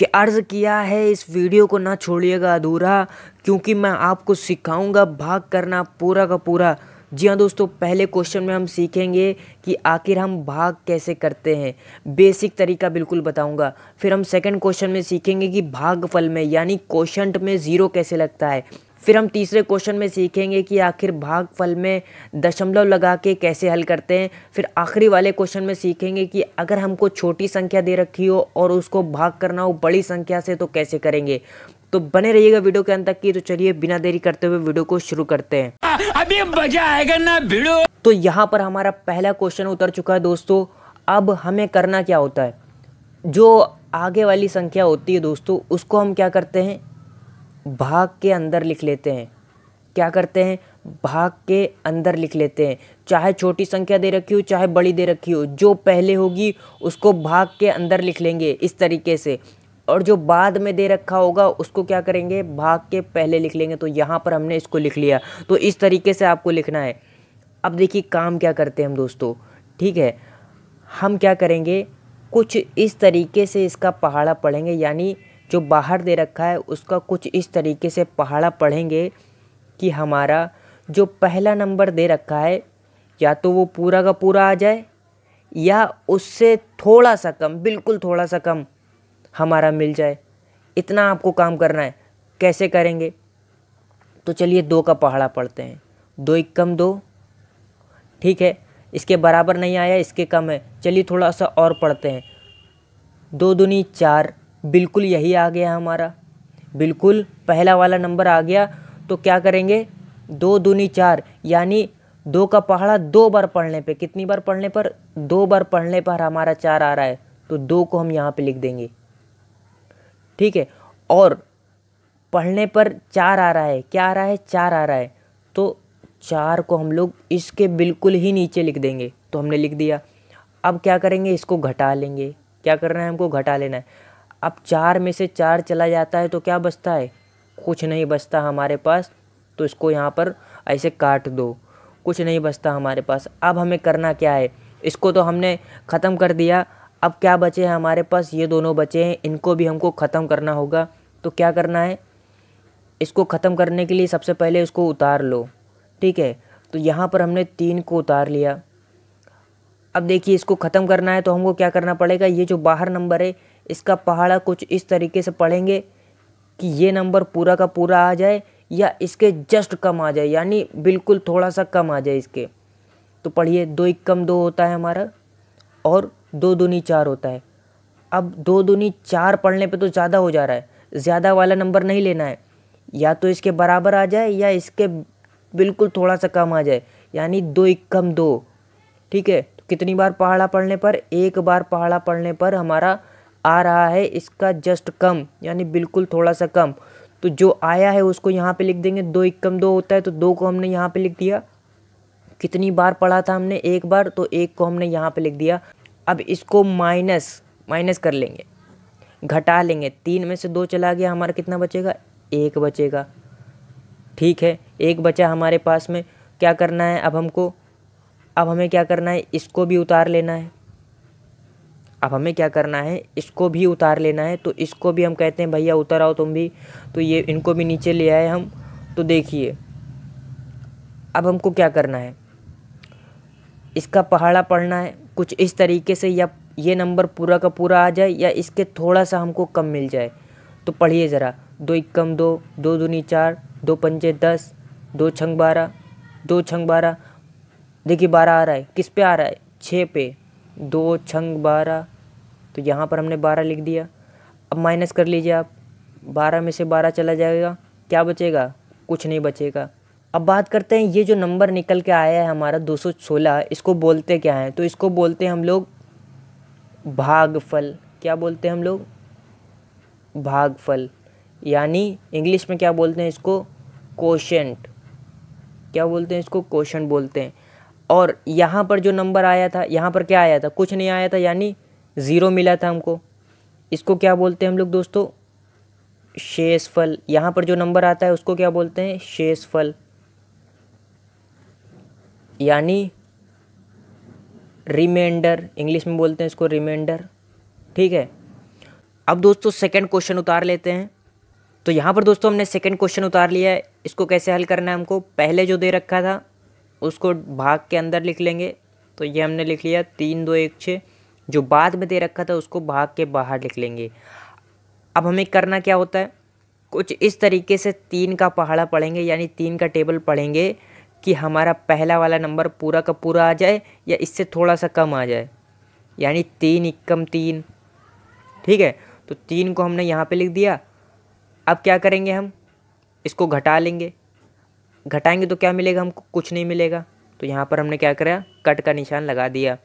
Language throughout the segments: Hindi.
कि अर्ज़ किया है इस वीडियो को ना छोड़िएगा अधूरा, क्योंकि मैं आपको सिखाऊंगा भाग करना पूरा का पूरा। जी हाँ दोस्तों, पहले क्वेश्चन में हम सीखेंगे कि आखिर हम भाग कैसे करते हैं, बेसिक तरीका बिल्कुल बताऊंगा। फिर हम सेकंड क्वेश्चन में सीखेंगे कि भागफल में यानी क्वोशंट में ज़ीरो कैसे लगता है। फिर हम तीसरे क्वेश्चन में सीखेंगे कि आखिर भागफल में दशमलव लगा के कैसे हल करते हैं। फिर आखिरी वाले क्वेश्चन में सीखेंगे कि अगर हमको छोटी संख्या दे रखी हो और उसको भाग करना हो बड़ी संख्या से तो कैसे करेंगे। तो बने रहिएगा वीडियो के अंत तक की। तो चलिए बिना देरी करते हुए वीडियो को शुरू करते हैं। अभी मजा आएगा ना भिड़ो। तो यहाँ पर हमारा पहला क्वेश्चन उतर चुका है दोस्तों। अब हमें करना क्या होता है, जो आगे वाली संख्या होती है दोस्तों उसको हम क्या करते हैं, भाग के अंदर लिख लेते हैं। क्या करते हैं, भाग के अंदर लिख लेते हैं। चाहे छोटी संख्या दे रखी हो चाहे बड़ी दे रखी हो, जो पहले होगी उसको भाग के अंदर लिख लेंगे इस तरीके से, और जो बाद में दे रखा होगा उसको क्या करेंगे, भाग के पहले लिख लेंगे। तो यहाँ पर हमने इसको लिख लिया। तो इस तरीके से आपको लिखना है। अब देखिए काम क्या करते हैं हम दोस्तों, ठीक है। हम क्या करेंगे, कुछ इस तरीके से इसका पहाड़ा पढ़ेंगे, यानी जो बाहर दे रखा है उसका कुछ इस तरीके से पहाड़ा पढ़ेंगे कि हमारा जो पहला नंबर दे रखा है या तो वो पूरा का पूरा आ जाए या उससे थोड़ा सा कम, बिल्कुल थोड़ा सा कम हमारा मिल जाए। इतना आपको काम करना है। कैसे करेंगे, तो चलिए दो का पहाड़ा पढ़ते हैं। दो एकम दो, ठीक है। इसके बराबर नहीं आया, इसके कम है। चलिए थोड़ा सा और पढ़ते हैं। दो दूनी चार, बिल्कुल यही आ गया हमारा, बिल्कुल पहला वाला नंबर आ गया। तो क्या करेंगे, दो दूनी चार, यानी दो का पहाड़ा दो बार पढ़ने पे, कितनी बार पढ़ने पर, दो बार पढ़ने पर हमारा चार आ रहा है। तो दो को हम यहाँ पे लिख देंगे, ठीक है। और पढ़ने पर चार आ रहा है, क्या आ रहा है, चार आ रहा है। तो चार को हम लोग इसके बिल्कुल ही नीचे लिख देंगे। तो हमने लिख दिया। अब क्या करेंगे, इसको घटा लेंगे। क्या करना है, हमको घटा लेना है। अब चार में से चार चला जाता है तो क्या बचता है, कुछ नहीं बचता हमारे पास। तो इसको यहाँ पर ऐसे काट दो, कुछ नहीं बचता हमारे पास। अब हमें करना क्या है, इसको तो हमने ख़त्म कर दिया। अब क्या बचे हैं हमारे पास, ये दोनों बचे हैं, इनको भी हमको ख़त्म करना होगा। तो क्या करना है, इसको ख़त्म करने के लिए सबसे पहले इसको उतार लो, ठीक है। तो यहाँ पर हमने तीन को उतार लिया। अब देखिए इसको ख़त्म करना है तो हमको क्या करना पड़ेगा, ये जो बाहर नंबर है इसका पहाड़ा कुछ इस तरीके से पढ़ेंगे कि ये नंबर पूरा का पूरा आ जाए या इसके जस्ट कम आ जाए, यानी बिल्कुल थोड़ा सा कम आ जाए इसके। तो पढ़िए, दो एकम दो होता है हमारा और दो दूनी चार होता है। अब दो दूनी चार पढ़ने पे तो ज़्यादा हो जा रहा है, ज़्यादा वाला नंबर नहीं लेना है, या तो इसके बराबर आ जाए या इसके बिल्कुल थोड़ा सा कम आ जाए, यानी दो एकम दो, ठीक है। तो कितनी बार पहाड़ा पढ़ने पर, एक बार पहाड़ा पढ़ने पर हमारा आ रहा है इसका जस्ट कम, यानी बिल्कुल थोड़ा सा कम। तो जो आया है उसको यहाँ पे लिख देंगे। दो एकम दो होता है तो दो को हमने यहाँ पे लिख दिया। कितनी बार पढ़ा था हमने, एक बार, तो एक को हमने यहाँ पे लिख दिया। अब इसको माइनस कर लेंगे, घटा लेंगे। तीन में से दो चला गया, हमारा कितना बचेगा, एक बचेगा, ठीक है। एक बचा हमारे पास में। क्या करना है अब हमको, अब हमें क्या करना है, इसको भी उतार लेना है। अब हमें क्या करना है, इसको भी उतार लेना है। तो इसको भी हम कहते हैं भैया उतर आओ तुम भी। तो ये इनको भी नीचे ले आए हम। तो देखिए अब हमको क्या करना है, इसका पहाड़ा पढ़ना है कुछ इस तरीके से, या ये नंबर पूरा का पूरा आ जाए या इसके थोड़ा सा हमको कम मिल जाए। तो पढ़िए ज़रा, दो एकम दो, दो दूनी चार, दो पंजे 10, दो छंग 12, दो छंग 12, देखिए 12 आ रहा है, किस पे आ रहा है, 6 पे। दो छंग 12, तो यहाँ पर हमने 12 लिख दिया। अब माइनस कर लीजिए आप, 12 में से 12 चला जाएगा, क्या बचेगा, कुछ नहीं बचेगा। अब बात करते हैं, ये जो नंबर निकल के आया है हमारा 216, इसको बोलते क्या हैं, तो इसको बोलते हैं हम लोग भागफल। क्या बोलते हैं हम लोग, भागफल, यानी इंग्लिश में क्या बोलते हैं इसको, कोशेंट। क्या बोलते हैं इसको, कोशेंट बोलते हैं। और यहाँ पर जो नंबर आया था, यहाँ पर क्या आया था, कुछ नहीं आया था, यानी ज़ीरो मिला था हमको। इसको क्या बोलते हैं हम लोग दोस्तों, शेषफल। यहाँ पर जो नंबर आता है उसको क्या बोलते हैं, शेषफल, यानी रिमाइंडर, इंग्लिश में बोलते हैं इसको रिमाइंडर, ठीक है। अब दोस्तों सेकंड क्वेश्चन उतार लेते हैं। तो यहाँ पर दोस्तों हमने सेकंड क्वेश्चन उतार लिया है। इसको कैसे हल करना है हमको, पहले जो दे रखा था उसको भाग के अंदर लिख लेंगे। तो ये हमने लिख लिया 3 2 1 6। जो बाद में दे रखा था उसको भाग के बाहर लिख लेंगे। अब हमें करना क्या होता है, कुछ इस तरीके से 3 का पहाड़ा पढ़ेंगे, यानी 3 का टेबल पढ़ेंगे कि हमारा पहला वाला नंबर पूरा का पूरा आ जाए या इससे थोड़ा सा कम आ जाए, यानी 3 एकम 3। ठीक है, तो 3 को हमने यहाँ पे लिख दिया। अब क्या करेंगे, हम इसको घटा लेंगे। घटाएंगे तो क्या मिलेगा हमको, कुछ नहीं मिलेगा। तो यहाँ पर हमने क्या करा, कट का निशान लगा दिया।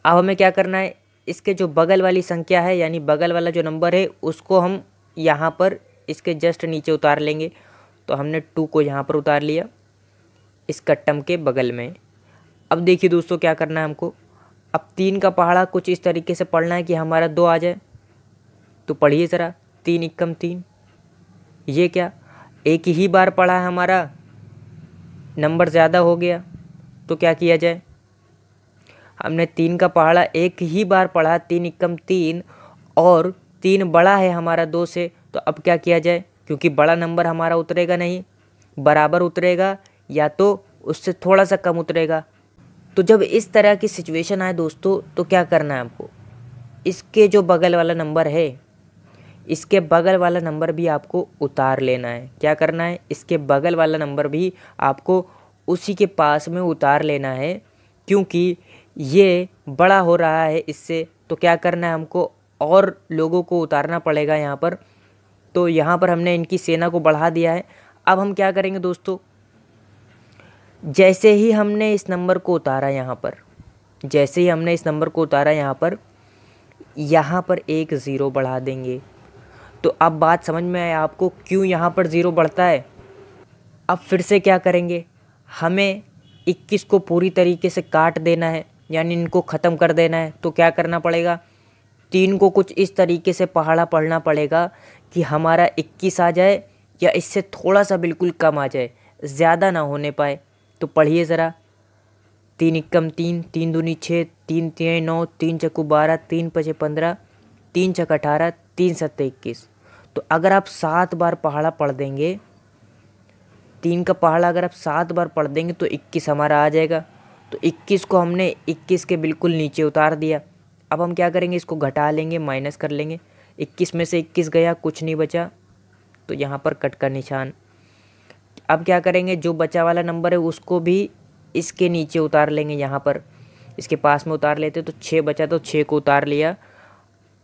अब हमें क्या करना है, इसके जो बगल वाली संख्या है यानी बगल वाला जो नंबर है उसको हम यहाँ पर इसके जस्ट नीचे उतार लेंगे। तो हमने 2 को यहाँ पर उतार लिया इस कट्टम के बगल में। अब देखिए दोस्तों क्या करना है हमको, अब 3 का पहाड़ा कुछ इस तरीके से पढ़ना है कि हमारा 2 आ जाए। तो पढ़िए ज़रा, 3 एकम 3। ये क्या, एक ही बार पढ़ा है, हमारा नंबर ज़्यादा हो गया। तो क्या किया जाए, हमने 3 का पहाड़ा एक ही बार पढ़ा 3 एकम 3, और 3 बड़ा है हमारा 2 से। तो अब क्या किया जाए, क्योंकि बड़ा नंबर हमारा उतरेगा नहीं, बराबर उतरेगा या तो उससे थोड़ा सा कम उतरेगा। तो जब इस तरह की सिचुएशन आए दोस्तों तो क्या करना है आपको, इसके जो बगल वाला नंबर है इसके बगल वाला नंबर भी आपको उतार लेना है। क्या करना है, इसके बगल वाला नंबर भी आपको उसी के पास में उतार लेना है, क्योंकि ये बड़ा हो रहा है इससे। तो क्या करना है हमको, और लोगों को उतारना पड़ेगा यहाँ पर। तो यहाँ पर हमने इनकी सेना को बढ़ा दिया है। अब हम क्या करेंगे दोस्तों, जैसे ही हमने इस नंबर को उतारा यहाँ पर, जैसे ही हमने इस नंबर को उतारा यहाँ पर एक ज़ीरो बढ़ा देंगे। तो अब बात समझ में आया आपको क्यों यहाँ पर ज़ीरो बढ़ता है। अब फिर से क्या करेंगे, हमें 21 को पूरी तरीके से काट देना है, यानी इनको ख़त्म कर देना है। तो क्या करना पड़ेगा, 3 को कुछ इस तरीके से पहाड़ा पढ़ना पड़ेगा कि हमारा 21 आ जाए या इससे थोड़ा सा बिल्कुल कम आ जाए, ज़्यादा ना होने पाए। तो पढ़िए ज़रा, 3 एकम 3, 3 दूनी 6, 3 तिहाई 9, 3 चक्कू 12, 3 पचे 15, 3 छक 18, 3 सत्ते 21। तो अगर आप 7 बार पहाड़ा पढ़ देंगे, 3 का पहाड़ा अगर आप 7 बार पढ़ देंगे तो 21 हमारा आ जाएगा। तो 21 को हमने 21 के बिल्कुल नीचे उतार दिया। अब हम क्या करेंगे, इसको घटा लेंगे, माइनस कर लेंगे। 21 में से 21 गया, कुछ नहीं बचा। तो यहाँ पर कट का निशान। अब क्या करेंगे, जो बचा वाला नंबर है उसको भी इसके नीचे उतार लेंगे, यहाँ पर इसके पास में उतार लेते। तो 6 बचा तो 6 को उतार लिया।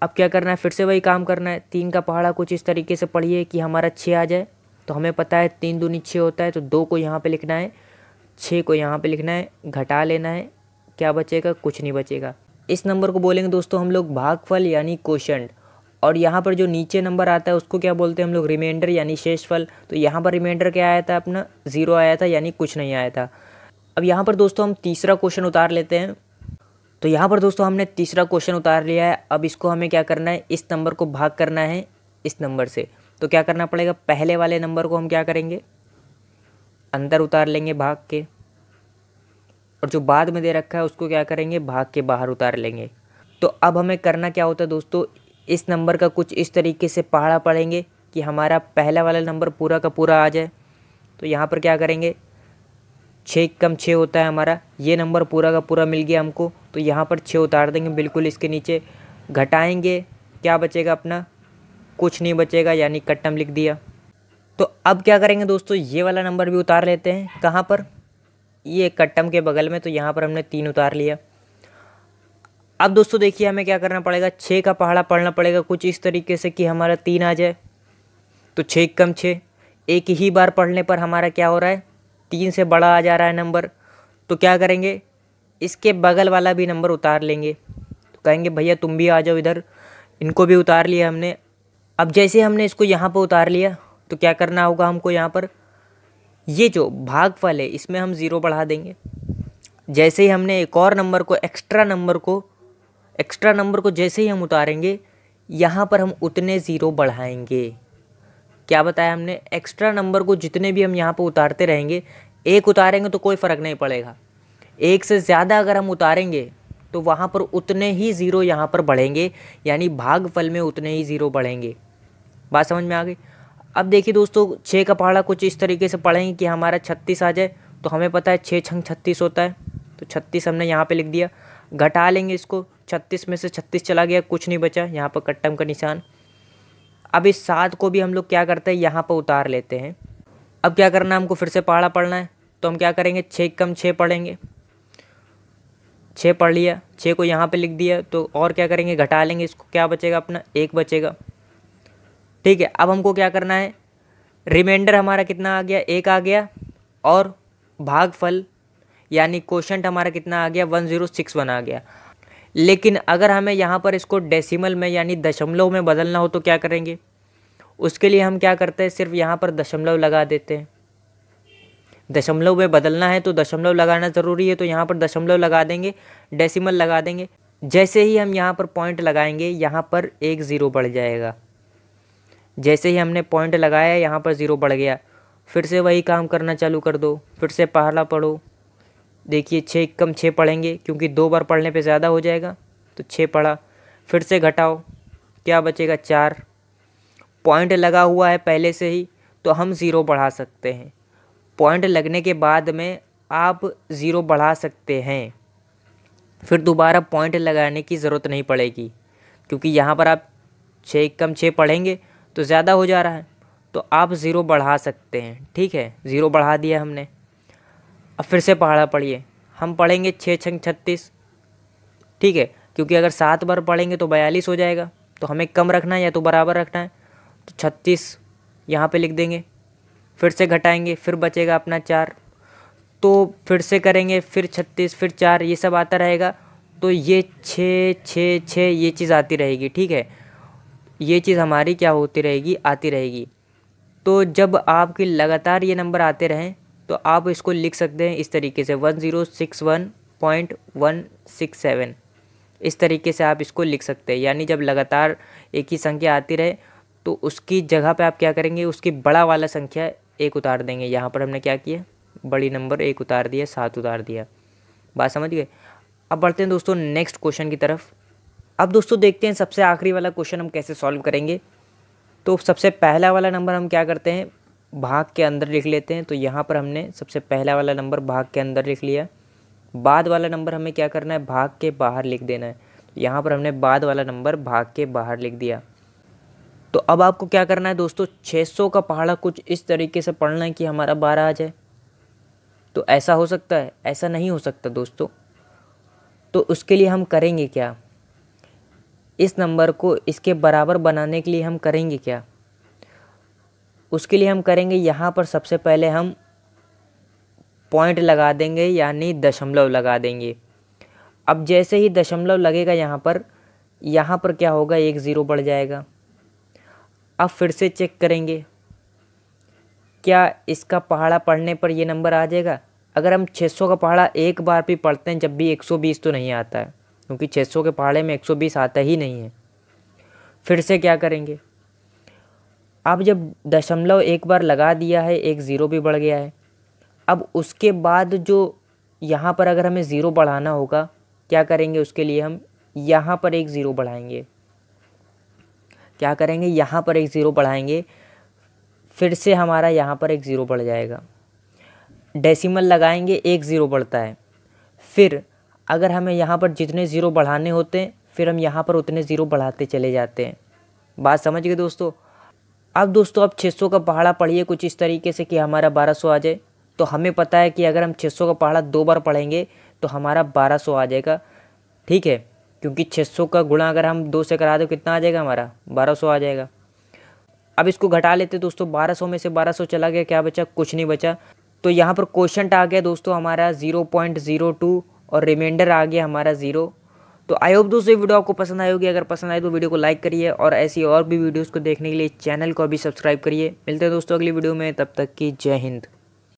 अब क्या करना है, फिर से वही काम करना है। 3 का पहाड़ा कुछ इस तरीके से पढ़िए कि हमारा 6 आ जाए। तो हमें पता है 3 दूनी 6 होता है, तो 2 को यहाँ पे लिखना है, 6 को यहाँ पे लिखना है, घटा लेना है। क्या बचेगा, कुछ नहीं बचेगा। इस नंबर को बोलेंगे दोस्तों हम लोग भागफल यानी क्वोशंट। और यहाँ पर जो नीचे नंबर आता है उसको क्या बोलते हैं हम लोग, रिमाइंडर यानी शेषफल। तो यहाँ पर रिमाइंडर क्या आया था, अपना 0 आया था, यानी कुछ नहीं आया था। अब यहाँ पर दोस्तों हम तीसरा क्वेश्चन उतार लेते हैं। तो यहाँ पर दोस्तों हमने तीसरा क्वेश्चन उतार लिया है। अब इसको हमें क्या करना है, इस नंबर को भाग करना है इस नंबर से। तो क्या करना पड़ेगा, पहले वाले नंबर को हम क्या करेंगे, अंदर उतार लेंगे भाग के, और जो बाद में दे रखा है उसको क्या करेंगे, भाग के बाहर उतार लेंगे। तो अब हमें करना क्या होता है दोस्तों, इस नंबर का कुछ इस तरीके से पहाड़ा पढ़ेंगे कि हमारा पहला वाला नंबर पूरा का पूरा आ जाए। तो यहाँ पर क्या करेंगे, 6 एकम 6 होता है हमारा, ये नंबर पूरा का पूरा मिल गया हमको। तो यहाँ पर 6 उतार देंगे बिल्कुल इसके नीचे, घटाएंगे, क्या बचेगा अपना, कुछ नहीं बचेगा, यानी कट्टम लिख दिया। तो अब क्या करेंगे दोस्तों, ये वाला नंबर भी उतार लेते हैं। कहाँ पर, ये कट्टम के बगल में। तो यहाँ पर हमने 3 उतार लिया। अब दोस्तों देखिए हमें क्या करना पड़ेगा, 6 का पहाड़ा पढ़ना पड़ेगा कुछ इस तरीके से कि हमारा 3 आ जाए। तो 6 एकम 6, एक ही बार पढ़ने पर हमारा क्या हो रहा है, 3 से बड़ा आ जा रहा है नंबर। तो क्या करेंगे, इसके बगल वाला भी नंबर उतार लेंगे। तो कहेंगे भैया तुम भी आ जाओ इधर, इनको भी उतार लिया हमने। अब जैसे हमने इसको यहाँ पर उतार लिया तो क्या करना होगा हमको, यहाँ पर ये जो भागफल है इसमें हम 0 बढ़ा देंगे। जैसे ही हमने एक और नंबर को, एक्स्ट्रा नंबर को जैसे ही हम उतारेंगे, यहाँ पर हम उतने 0 बढ़ाएंगे। क्या बताया हमने, एक्स्ट्रा नंबर को जितने भी हम यहाँ पर उतारते रहेंगे, एक उतारेंगे तो कोई फ़र्क नहीं पड़ेगा, एक से ज़्यादा अगर हम उतारेंगे तो वहाँ पर उतने ही ज़ीरो यहाँ पर बढ़ेंगे, यानी भागफल में उतने ही ज़ीरो बढ़ेंगे। बात समझ में आ गई। अब देखिए दोस्तों 6 का पहाड़ा कुछ इस तरीके से पढ़ेंगे कि हमारा 36 आ जाए। तो हमें पता है 6 छंग 36 होता है, तो 36 हमने यहाँ पे लिख दिया। घटा लेंगे इसको, 36 में से 36 चला गया, कुछ नहीं बचा, यहाँ पर कट्टम का निशान। अब इस 7 को भी हम लोग क्या करते हैं, यहाँ पर उतार लेते हैं। अब क्या करना है, हमको फिर से पहाड़ा पढ़ना है। तो हम क्या करेंगे, 6 कम 6 पढ़ेंगे। 6 पढ़ लिया, 6 को यहाँ पे लिख दिया। तो और क्या करेंगे, घटा लेंगे इसको, क्या बचेगा अपना 1 बचेगा। ठीक है, अब हमको क्या करना है, रिमाइंडर हमारा कितना आ गया, 1 आ गया, और भागफल यानी क्वोशंट हमारा कितना आ गया, 1061 आ गया। लेकिन अगर हमें यहाँ पर इसको डेसिमल में यानी दशमलव में बदलना हो तो क्या करेंगे, उसके लिए हम क्या करते हैं, सिर्फ यहाँ पर दशमलव लगा देते हैं। दशमलव में बदलना है तो दशमलव लगाना ज़रूरी है, तो यहाँ पर दशमलव लगा देंगे, डेसिमल लगा देंगे। जैसे ही हम यहाँ पर पॉइंट लगाएंगे, यहाँ पर एक ज़ीरो बढ़ जाएगा। जैसे ही हमने पॉइंट लगाया, यहाँ पर ज़ीरो बढ़ गया। फिर से वही काम करना चालू कर दो, फिर से पहाड़ा पढ़ो। देखिए 6 कम 6 पढ़ेंगे, क्योंकि 2 बार पढ़ने पे ज़्यादा हो जाएगा, तो 6 पढ़ा। फिर से घटाओ, क्या बचेगा 4। पॉइंट लगा हुआ है पहले से ही, तो हम ज़ीरो बढ़ा सकते हैं। पॉइंट लगने के बाद में आप ज़ीरो बढ़ा सकते हैं, फिर दोबारा पॉइंट लगाने की ज़रूरत नहीं पड़ेगी, क्योंकि यहाँ पर आप 6 कम 6 पढ़ेंगे तो ज़्यादा हो जा रहा है, तो आप ज़ीरो बढ़ा सकते हैं। ठीक है, ज़ीरो बढ़ा दिया हमने। अब फिर से पहाड़ा पढ़िए, हम पढ़ेंगे 6 छंग 36। ठीक है, क्योंकि अगर 7 बार पढ़ेंगे तो 42 हो जाएगा, तो हमें कम रखना है या तो बराबर रखना है। तो 36 यहाँ पे लिख देंगे, फिर से घटाएंगे, फिर बचेगा अपना 4। तो फिर से करेंगे, फिर 36, फिर 4, ये सब आता रहेगा। तो ये 6 6 6 ये चीज़ आती रहेगी। ठीक है, ये चीज़ हमारी क्या होती रहेगी, आती रहेगी। तो जब आपके लगातार ये नंबर आते रहें तो आप इसको लिख सकते हैं इस तरीके से 1061.167। इस तरीके से आप इसको लिख सकते हैं, यानी जब लगातार एक ही संख्या आती रहे तो उसकी जगह पे आप क्या करेंगे, उसकी बड़ा वाला संख्या 1 उतार देंगे। यहाँ पर हमने क्या किया, बड़ी नंबर 1 उतार दिया, 7 उतार दिया। बात समझ गए। अब बढ़ते हैं दोस्तों नेक्स्ट क्वेश्चन की तरफ। अब दोस्तों देखते हैं सबसे आखिरी वाला क्वेश्चन हम कैसे सॉल्व करेंगे। तो सबसे पहला वाला नंबर हम क्या करते हैं, भाग के अंदर लिख लेते हैं। तो यहाँ पर हमने सबसे पहला वाला नंबर भाग के अंदर लिख लिया। बाद वाला नंबर हमें क्या करना है, भाग के बाहर लिख देना है। तो यहाँ पर हमने बाद वाला नंबर भाग के बाहर लिख दिया। तो अब आपको क्या करना है दोस्तों, 600 का पहाड़ा कुछ इस तरीके से पढ़ना है कि हमारा 12 आ जाए। तो ऐसा हो सकता है, ऐसा नहीं हो सकता दोस्तों। तो उसके लिए हम करेंगे क्या, इस नंबर को इसके बराबर बनाने के लिए हम करेंगे क्या, उसके लिए हम करेंगे यहाँ पर सबसे पहले हम पॉइंट लगा देंगे, यानी दशमलव लगा देंगे। अब जैसे ही दशमलव लगेगा यहाँ पर क्या होगा, एक ज़ीरो बढ़ जाएगा। अब फिर से चेक करेंगे क्या इसका पहाड़ा पढ़ने पर ये नंबर आ जाएगा। अगर हम 600 का पहाड़ा एक बार भी पढ़ते हैं जब भी 120 तो नहीं आता है, क्योंकि 600 के पहाड़े में 120 आता ही नहीं है। फिर से क्या करेंगे, अब जब दशमलव एक बार लगा दिया है, एक ज़ीरो भी बढ़ गया है। अब उसके बाद जो यहाँ पर अगर हमें ज़ीरो बढ़ाना होगा, क्या करेंगे, उसके लिए हम यहाँ पर एक ज़ीरो बढ़ाएंगे। क्या करेंगे, यहाँ पर एक ज़ीरो बढ़ाएंगे, फिर से हमारा यहाँ पर एक ज़ीरो बढ़ जाएगा। डेसिमल लगाएंगे, एक ज़ीरो बढ़ता है। फिर अगर हमें यहाँ पर जितने ज़ीरो बढ़ाने होते हैं, फिर हम यहाँ पर उतने ज़ीरो बढ़ाते चले जाते हैं। बात समझ गए दोस्तों। अब दोस्तों अब 600 का पहाड़ा पढ़िए कुछ इस तरीके से कि हमारा 1200 आ जाए। तो हमें पता है कि अगर हम 600 का पहाड़ा 2 बार पढ़ेंगे तो हमारा 1200 आ जाएगा। ठीक है, क्योंकि 600 का गुणा अगर हम 2 से करा दो कितना आ जाएगा, हमारा 1200 आ जाएगा। अब इसको घटा लेते दोस्तों, 1200 में से 1200 चला गया, क्या बचा, कुछ नहीं बचा। तो यहाँ पर क्वोशंट आ गया दोस्तों हमारा 0.02 और रिमाइंडर आ गया हमारा 0। तो आई होप दोस्तों ये वीडियो आपको पसंद आई होगी। अगर पसंद आए तो वीडियो को लाइक करिए और ऐसी और भी वीडियोस को देखने के लिए चैनल को अभी सब्सक्राइब करिए। मिलते हैं दोस्तों अगली वीडियो में, तब तक की जय हिंद।